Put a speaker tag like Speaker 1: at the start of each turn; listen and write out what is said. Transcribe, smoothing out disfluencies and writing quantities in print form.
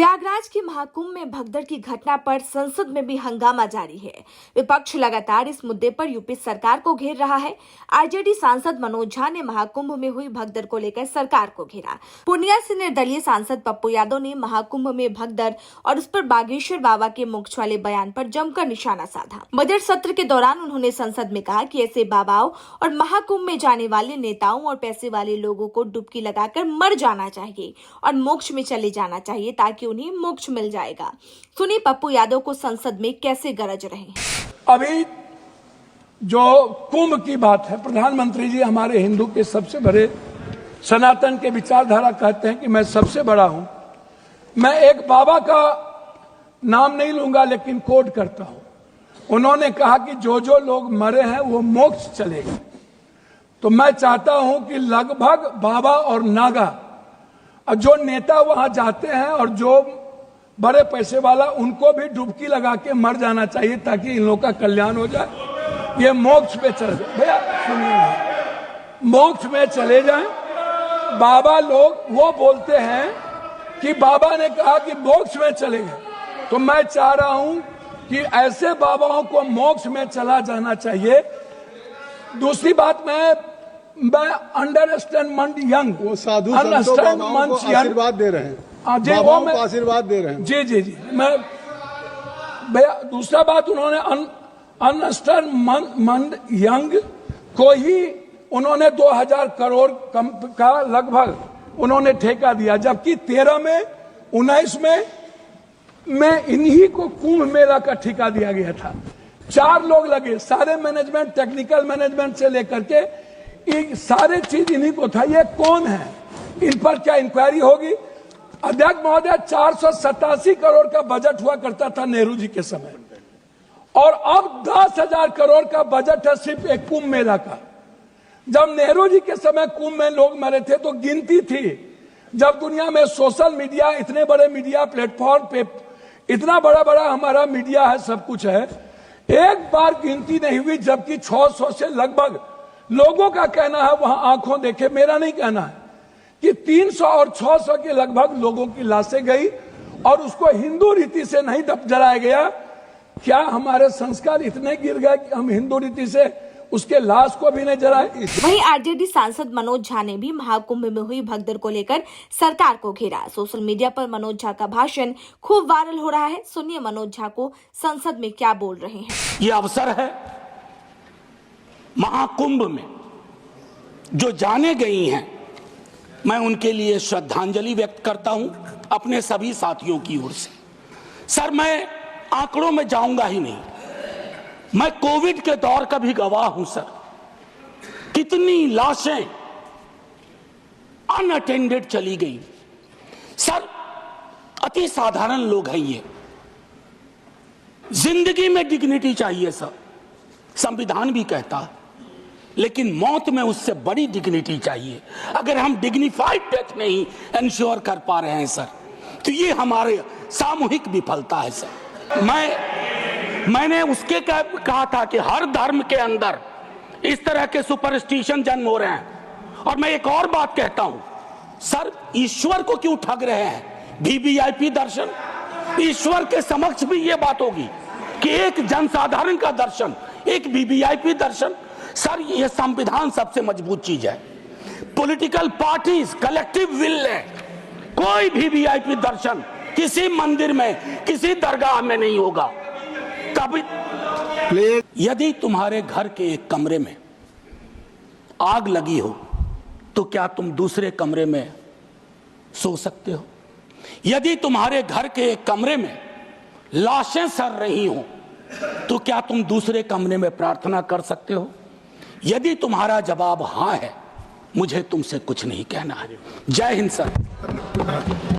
Speaker 1: प्रयागराज के महाकुंभ में भगदड़ की घटना पर संसद में भी हंगामा जारी है। विपक्ष लगातार इस मुद्दे पर यूपी सरकार को घेर रहा है। आरजेडी सांसद मनोज झा ने महाकुंभ में हुई भगदड़ को लेकर सरकार को घेरा। पूर्णिया से निर्दलीय सांसद पप्पू यादव ने महाकुंभ में भगदड़ और उस पर बागेश्वर बाबा के मोक्ष वाले बयान पर जमकर निशाना साधा। बजट सत्र के दौरान उन्होंने संसद में कहा कि ऐसे बाबाओं और महाकुंभ में जाने वाले नेताओं और पैसे वाले लोगों को डुबकी लगाकर मर जाना चाहिए और मोक्ष में चले जाना चाहिए ताकि उन्हें मोक्ष मिल जाएगा। सुनिए पप्पू यादव को संसद में कैसे गरज रहे हैं।
Speaker 2: अभी जो कुंभ की बात है, प्रधानमंत्री जी हमारे हिंदू के सबसे बड़े सनातन के विचारधारा कहते हैं कि मैं सबसे बड़ा हूं। मैं एक बाबा का नाम नहीं लूंगा लेकिन कोट करता हूं। उन्होंने कहा कि जो जो लोग मरे हैं वो मोक्ष चलेगा। तो मैं चाहता हूं कि लगभग बाबा और नागा और जो नेता वहां जाते हैं और जो बड़े पैसे वाला, उनको भी डुबकी लगा के मर जाना चाहिए ताकि इन लोगों का कल्याण हो जाए। ये मोक्ष पे चले जाए। भैया सुनिए, मोक्ष में चले जाएं। बाबा लोग वो बोलते हैं कि बाबा ने कहा कि मोक्ष में चले गए, तो मैं चाह रहा हूं कि ऐसे बाबाओं को मोक्ष में चला जाना चाहिए। दूसरी बात, मैं अंडरस्टैंड यंग,
Speaker 3: वो साधु संतों बाबाओं को आशीर्वाद दे रहे हैं। बाबाओं को आशीर्वाद दे रहे हैं।
Speaker 2: जी जी जी। मैं भैया दूसरा बात, उन्होंने अंडरस्टैंड यंग को ही उन्होंने 2000 करोड़ का लगभग उन्होंने ठेका दिया, जबकि 13 में 19 में इन्हीं को कुंभ मेला का ठेका दिया गया था। 4 लोग लगे, सारे मैनेजमेंट, टेक्निकल मैनेजमेंट से लेकर के सारे चीज इन्हीं को था। ये कौन है, इन पर क्या इंक्वायरी होगी? अध्यक्ष महोदय, 487 करोड़ का बजट हुआ करता था नेहरू जी के समय, और अब 10,000 करोड़ का बजट है सिर्फ एक कुंभ मेला का। जब नेहरू जी के समय कुंभ में लोग मरे थे तो गिनती थी। जब दुनिया में सोशल मीडिया, इतने बड़े मीडिया प्लेटफॉर्म पे इतना बड़ा बड़ा हमारा मीडिया है, सब कुछ है, एक बार गिनती नहीं हुई, जबकि 600 से लगभग लोगों का कहना है, वहां आंखों देखे, मेरा नहीं कहना है, कि 300 और 600 के लगभग लोगों की लाशें गई और उसको हिंदू रीति से नहीं जलाया गया। क्या हमारे संस्कार इतने गिर गए कि हम हिंदू रीति से उसके लाश को भी नहीं जलाए?
Speaker 1: वहीं आरजेडी सांसद मनोज झा ने भी महाकुंभ में हुई भगदड़ को लेकर सरकार को घेरा। सोशल मीडिया पर मनोज झा का भाषण खूब वायरल हो रहा है। सुनिए मनोज झा को संसद में क्या बोल रहे हैं।
Speaker 4: ये अवसर है, महाकुंभ में जो जाने गई हैं, मैं उनके लिए श्रद्धांजलि व्यक्त करता हूं अपने सभी साथियों की ओर से। सर, मैं आंकड़ों में जाऊंगा ही नहीं, मैं कोविड के दौर का भी गवाह हूं सर। कितनी लाशें अनअटेंडेड चली गई सर। अति साधारण लोग हैं ये। जिंदगी में डिग्निटी चाहिए सर, संविधान भी कहता है, लेकिन मौत में उससे बड़ी डिग्निटी चाहिए। अगर हम डिग्निफाइड डेथ नहीं इंश्योर कर पा रहे हैं सर, तो ये हमारे सामूहिक विफलता है सर। मैंने उसके कहा था कि हर धर्म के अंदर इस तरह के सुपरस्टिशन जन्म हो रहे हैं। और मैं एक और बात कहता हूं सर, ईश्वर को क्यों ठग रहे हैं? वीवीआईपी दर्शन, ईश्वर के समक्ष भी ये बात होगी कि एक जनसाधारण का दर्शन, एक वीवीआईपी दर्शन। सर, ये संविधान सबसे मजबूत चीज है। पॉलिटिकल पार्टीज कलेक्टिव विल है। कोई भी वीवीआईपी दर्शन किसी मंदिर में, किसी दरगाह में नहीं होगा। कभी यदि तुम्हारे घर के एक कमरे में आग लगी हो तो क्या तुम दूसरे कमरे में सो सकते हो? यदि तुम्हारे घर के एक कमरे में लाशें सड़ रही हो तो क्या तुम दूसरे कमरे में प्रार्थना कर सकते हो? यदि तुम्हारा जवाब हां है, मुझे तुमसे कुछ नहीं कहना है। जय हिंद सर।